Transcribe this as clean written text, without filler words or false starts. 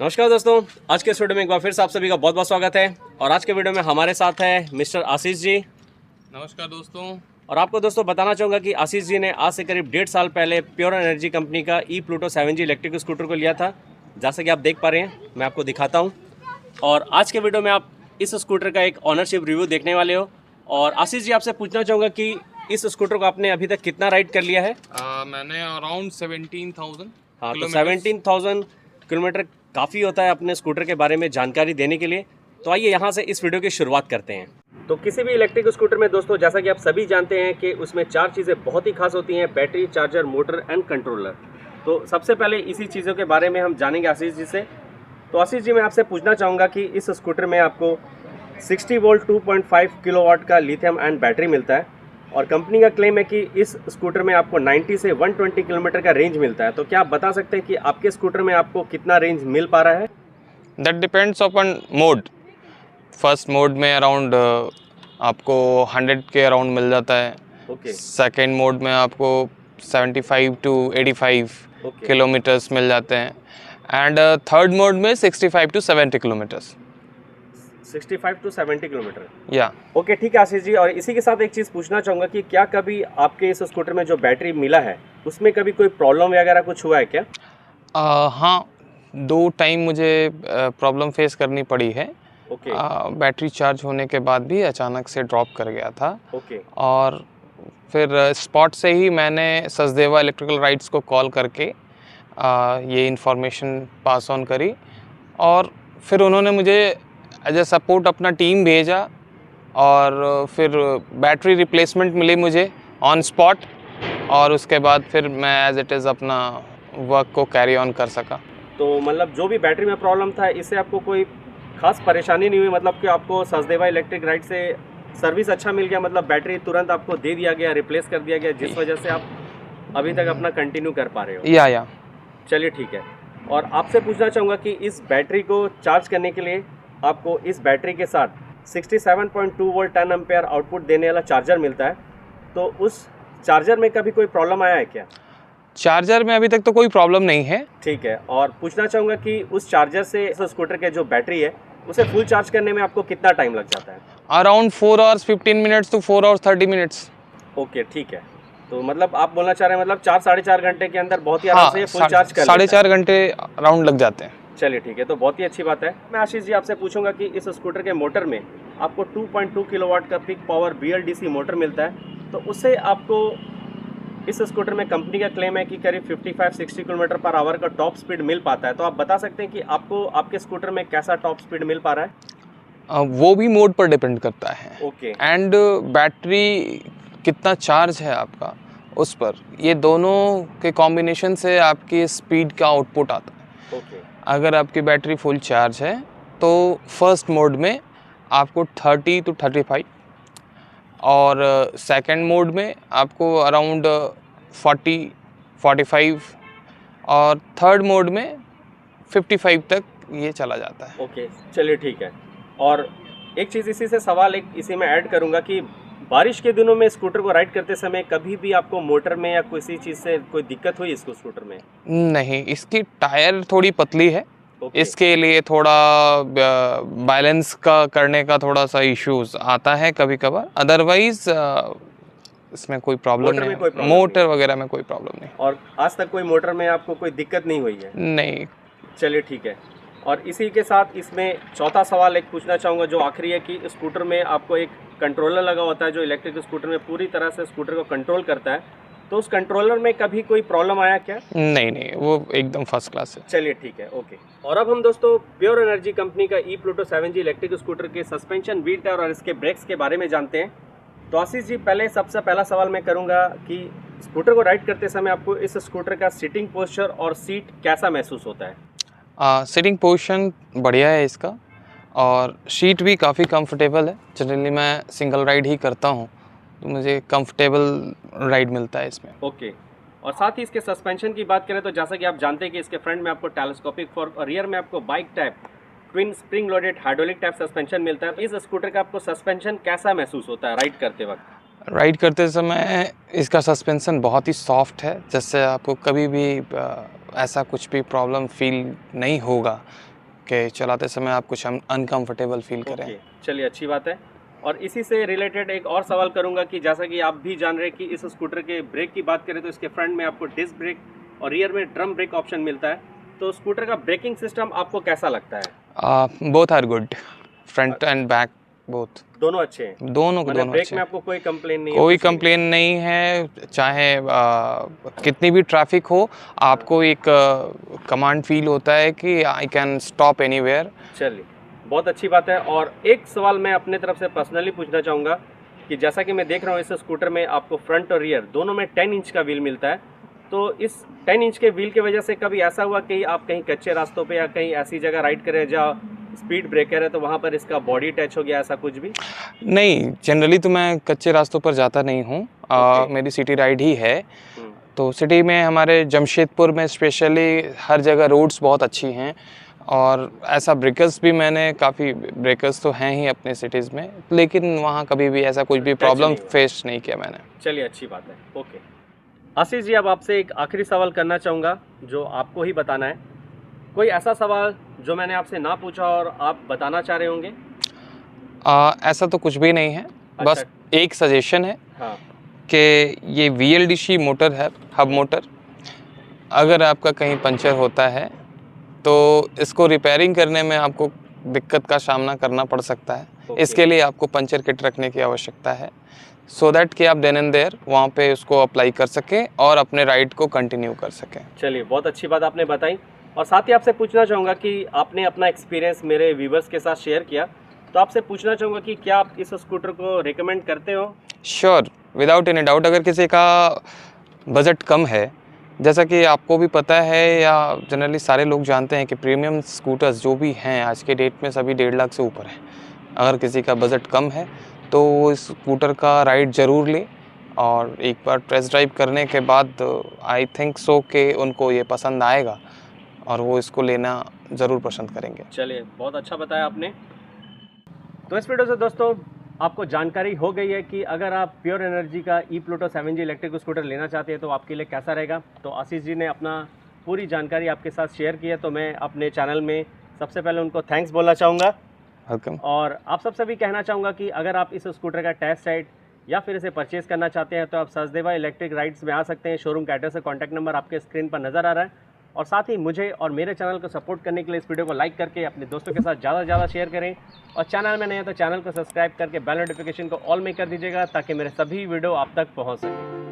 नमस्कार दोस्तों, आज के इस वीडियो में एक बार फिर से आप सभी का बहुत बहुत स्वागत है। और आज के वीडियो में हमारे साथ है मिस्टर आशीष जी। नमस्कार दोस्तों। और आपको दोस्तों बताना चाहूँगा कि आशीष जी ने आज से करीब 1.5 साल पहले प्योर एनर्जी कंपनी का ई प्लूटो 7G इलेक्ट्रिक स्कूटर को लिया था। जैसा कि आप देख पा रहे हैं, मैं आपको दिखाता हूँ। और आज के वीडियो में आप इस स्कूटर का एक ऑनरशिप रिव्यू देखने वाले हो। और आशीष जी, आपसे पूछना चाहूँगा कि इस स्कूटर को आपने अभी तक कितना राइड कर लिया है? मैंने अराउंड 17,000 हाँ, तो 17,000 किलोमीटर काफ़ी होता है अपने स्कूटर के बारे में जानकारी देने के लिए। तो आइए यहाँ से इस वीडियो की शुरुआत करते हैं। तो किसी भी इलेक्ट्रिक स्कूटर में दोस्तों, जैसा कि आप सभी जानते हैं कि उसमें 4 चीज़ें बहुत ही खास होती हैं: battery, charger, motor and controller. तो सबसे पहले इसी चीज़ों के बारे में हम जानेंगे आशीष जी से। तो आशीष जी, मैं आपसे पूछना चाहूँगा कि इस स्कूटर में आपको 60 वोल्ट 2.5 किलोवाट का लिथियम आयन बैटरी मिलता है और कंपनी का क्लेम है कि इस स्कूटर में आपको 90 से 120 किलोमीटर का रेंज मिलता है। तो क्या आप बता सकते हैं कि आपके स्कूटर में आपको कितना रेंज मिल पा रहा है? That depends upon mode. First mode में अराउंड आपको 100 के अराउंड मिल जाता है। ओके। सेकेंड मोड में आपको 75 टू 85 किलोमीटर्स मिल जाते हैं एंड थर्ड मोड में 65 टू 70 किलोमीटर्स। 65 to 70 kilometre. या ओके, ठीक है आशीष जी। और इसी के साथ एक चीज़ पूछना चाहूँगा कि क्या कभी आपके इस स्कूटर में जो बैटरी मिला है उसमें कभी कोई प्रॉब्लम वगैरह कुछ हुआ है क्या? हाँ, 2 टाइम मुझे प्रॉब्लम फेस करनी पड़ी है। ओके। बैटरी चार्ज होने के बाद भी अचानक से ड्रॉप कर गया था। ओके। और फिर स्पॉट से ही मैंने सचदेवा इलेक्ट्रिकल राइट्स को कॉल करके ये इन्फॉर्मेशन पास ऑन करी और फिर उन्होंने मुझे एज ए सपोर्ट अपना टीम भेजा और फिर बैटरी रिप्लेसमेंट मिली मुझे ऑन स्पॉट और उसके बाद फिर मैं एज इट इज़ अपना वर्क को कैरी ऑन कर सका। तो मतलब जो भी बैटरी में प्रॉब्लम था, इससे आपको कोई खास परेशानी नहीं हुई? मतलब कि आपको सचदेवा इलेक्ट्रिक राइट से सर्विस अच्छा मिल गया, मतलब बैटरी तुरंत आपको दे दिया गया, रिप्लेस कर दिया गया, जिस वजह से आप अभी तक अपना कंटिन्यू कर पा रहे हो? या चलिए, ठीक है। और आपसे पूछना चाहूँगा कि इस बैटरी को चार्ज करने के लिए आपको इस बैटरी के साथ 67.2 वोल्ट 10 एम्पेयर आउटपुट देने वाला चार्जर मिलता है। तो उस चार्जर में कभी कोई प्रॉब्लम आया है क्या? चार्जर में अभी तक तो कोई प्रॉब्लम नहीं है। ठीक है। और पूछना चाहूँगा कि उस चार्जर से इस स्कूटर के जो बैटरी है उसे फुल चार्ज करने में आपको कितना टाइम लग जाता है? Around 4 hours 15 minutes to 4 hours 30 minutes. Okay, ठीक है। तो मतलब आप बोलना चाह रहे हैं मतलब 4-4.5 घंटे के अंदर बहुत ही आराम से फुल चार्ज कर 4.5 घंटे राउंड लग जाते हैं। चलिए, ठीक है, तो बहुत ही अच्छी बात है। मैं आशीष जी आपसे पूछूंगा कि इस स्कूटर के मोटर में आपको 2.2 किलोवाट का पिक पावर BLDC मोटर मिलता है। तो उससे आपको इस स्कूटर में कंपनी का क्लेम है कि करीब 55-60 किलोमीटर पर आवर का टॉप स्पीड मिल पाता है। तो आप बता सकते हैं कि आपको आपके स्कूटर में कैसा टॉप स्पीड मिल पा रहा है? वो भी मोड पर डिपेंड करता है। ओके। एंड बैटरी कितना चार्ज है आपका उस पर, ये दोनों के कॉम्बिनेशन से आपकी स्पीड का आउटपुट आता है। ओके। अगर आपकी बैटरी फुल चार्ज है तो फर्स्ट मोड में आपको 30 टू 35 और सेकंड मोड में आपको अराउंड 40-45 और थर्ड मोड में 55 तक ये चला जाता है। ओके, चलिए, ठीक है। और एक चीज़ इसी से सवाल एक इसी में ऐड करूंगा कि बारिश के दिनों में स्कूटर को राइड करते समय कभी भी आपको मोटर में या किसी चीज़ से कोई दिक्कत हुई इसको स्कूटर में? नहीं, इसकी टायर थोड़ी पतली है। ओके। इसके लिए थोड़ा बैलेंस का करने का थोड़ा सा इश्यूज आता है कभी कभार। अदरवाइज इसमें कोई प्रॉब्लम नहीं है। मोटर वगैरह में कोई प्रॉब्लम नहीं। और आज तक कोई मोटर में आपको कोई दिक्कत नहीं हुई है? नहीं। चलिए, ठीक है। और इसी के साथ इसमें चौथा सवाल एक पूछना चाहूँगा जो आखिरी है कि स्कूटर में आपको एक कंट्रोलर लगा होता है जो इलेक्ट्रिक स्कूटर में पूरी तरह से स्कूटर को कंट्रोल करता है। तो उस कंट्रोलर में कभी कोई प्रॉब्लम आया क्या? नहीं, वो एकदम फर्स्ट क्लास है। चलिए, ठीक है, ओके। और अब हम दोस्तों प्योर एनर्जी कंपनी का ई प्लूटो 7G इलेक्ट्रिक स्कूटर के सस्पेंशन, व्हील टायर और इसके ब्रेक्स के बारे में जानते हैं। तो आशीष जी, सबसे पहला सवाल मैं करूँगा कि स्कूटर को राइड करते समय आपको इस स्कूटर का सीटिंग पोस्चर और सीट कैसा महसूस होता है? सीटिंग पोजीशन बढ़िया है इसका और सीट भी काफ़ी कंफर्टेबल है। जनरली मैं सिंगल राइड ही करता हूँ तो मुझे कंफर्टेबल राइड मिलता है इसमें। ओके। और साथ ही इसके सस्पेंशन की बात करें तो जैसा कि आप जानते हैं कि इसके फ्रंट में आपको टेलीस्कोपिक फोर्क और रियर में आपको bike type twin spring loaded hydraulic type suspension मिलता है। इस स्कूटर का आपको सस्पेंशन कैसा महसूस होता है राइड करते वक्त? राइड करते समय इसका सस्पेंशन बहुत ही सॉफ्ट है, जिससे आपको कभी भी ऐसा कुछ भी प्रॉब्लम फील नहीं होगा कि चलाते समय आप कुछ अनकंफर्टेबल फील करें। ओके, चलिए अच्छी बात है। और इसी से रिलेटेड एक और सवाल करूंगा कि जैसा कि आप भी जान रहे हैं कि इस स्कूटर के ब्रेक की बात करें तो इसके फ्रंट में आपको डिस्क ब्रेक और रियर में ड्रम ब्रेक ऑप्शन मिलता है। तो स्कूटर का ब्रेकिंग सिस्टम आपको कैसा लगता है? Both are good, front and back both, दोनों अच्छे हैं, दोनों के मतलब दोनों ब्रेक अच्छे में हैं। आपको कोई कंप्लेन नहीं है? कोई कुछ नहीं है? कंप्लेन नहीं है, चाहे कितनी भी ट्रैफिक हो, आपको एक कमांड फील होता है कि आई कैन स्टॉप एनीवेयर। चलिए बहुत अच्छी बात है। और एक सवाल मैं अपने तरफ से पर्सनली पूछना चाहूँगा कि जैसा कि मैं देख रहा हूँ इस स्कूटर में आपको फ्रंट और रियर दोनों में 10 इंच का व्हील मिलता है। तो इस 10 इंच के व्हील की वजह से कभी ऐसा हुआ कि आप कहीं कच्चे रास्तों पे या कहीं ऐसी जगह राइड करें जहाँ स्पीड ब्रेकर है तो वहाँ पर इसका बॉडी टच हो गया, ऐसा कुछ भी? नहीं, जनरली तो मैं कच्चे रास्तों पर जाता नहीं हूँ, मेरी सिटी राइड ही है। तो सिटी में हमारे जमशेदपुर में स्पेशली हर जगह रोड्स बहुत अच्छी हैं, और ऐसा ब्रेकर्स भी मैंने काफ़ी ब्रेकर्स तो हैं ही अपने सिटीज़ में, लेकिन वहाँ कभी भी ऐसा कुछ भी प्रॉब्लम नहीं हुआ। फेस नहीं किया मैंने। चलिए अच्छी बात है। ओके आशीष जी, अब आपसे एक आखिरी सवाल करना चाहूँगा जो आपको ही बताना है। कोई ऐसा सवाल जो मैंने आपसे ना पूछा और आप बताना चाह रहे होंगे? ऐसा तो कुछ भी नहीं है, बस अच्छा। एक सजेशन है हाँ। कि ये VLDC मोटर है, हब मोटर, अगर आपका कहीं पंचर होता है तो इसको रिपेयरिंग करने में आपको दिक्कत का सामना करना पड़ सकता है। ओके। इसके लिए आपको पंचर किट रखने की आवश्यकता है, सो दैट कि आप देन एंड देयर वहाँ पे उसको अप्लाई कर सकें और अपने राइड को कंटिन्यू कर सकें। चलिए बहुत अच्छी बात आपने बताई। और साथ ही आपसे पूछना चाहूँगा कि आपने अपना एक्सपीरियंस मेरे व्यूवर्स के साथ शेयर किया, तो आपसे पूछना चाहूँगा कि क्या आप इस स्कूटर को रिकमेंड करते हो? Sure, without any doubt. अगर किसी का बजट कम है, जैसा कि आपको भी पता है या जनरली सारे लोग जानते हैं कि प्रीमियम स्कूटर्स जो भी हैं आज के डेट में सभी 1.5 लाख से ऊपर हैं। अगर किसी का बजट कम है तो वो इस स्कूटर का राइड ज़रूर ले, और एक बार टेस्ट ड्राइव करने के बाद आई थिंक सो कि उनको ये पसंद आएगा और वो इसको लेना ज़रूर पसंद करेंगे। चलिए बहुत अच्छा बताया आपने। तो इस वीडियो से दोस्तों आपको जानकारी हो गई है कि अगर आप प्योर एनर्जी का ई-प्लूटो 7G इलेक्ट्रिक स्कूटर लेना चाहते हैं तो आपके लिए कैसा रहेगा। तो आशीष जी ने अपना पूरी जानकारी आपके साथ शेयर की है, तो मैं अपने चैनल में सबसे पहले उनको थैंक्स बोलना चाहूँगा। वेलकम। और आप सबसे भी कहना चाहूँगा कि अगर आप इस स्कूटर का टेस्ट राइड या फिर इसे परचेज़ करना चाहते हैं तो आप सचदेवा इलेक्ट्रिक राइड्स में आ सकते हैं। शोरूम का एड्रेस से कॉन्टैक्ट नंबर आपके स्क्रीन पर नज़र आ रहा है। और साथ ही मुझे और मेरे चैनल को सपोर्ट करने के लिए इस वीडियो को लाइक करके अपने दोस्तों के साथ ज़्यादा से ज़्यादा शेयर करें। और चैनल में नए हैं तो चैनल को सब्सक्राइब करके बेल नोटिफिकेशन को ऑल में कर दीजिएगा ताकि मेरे सभी वीडियो आप तक पहुँच सकें।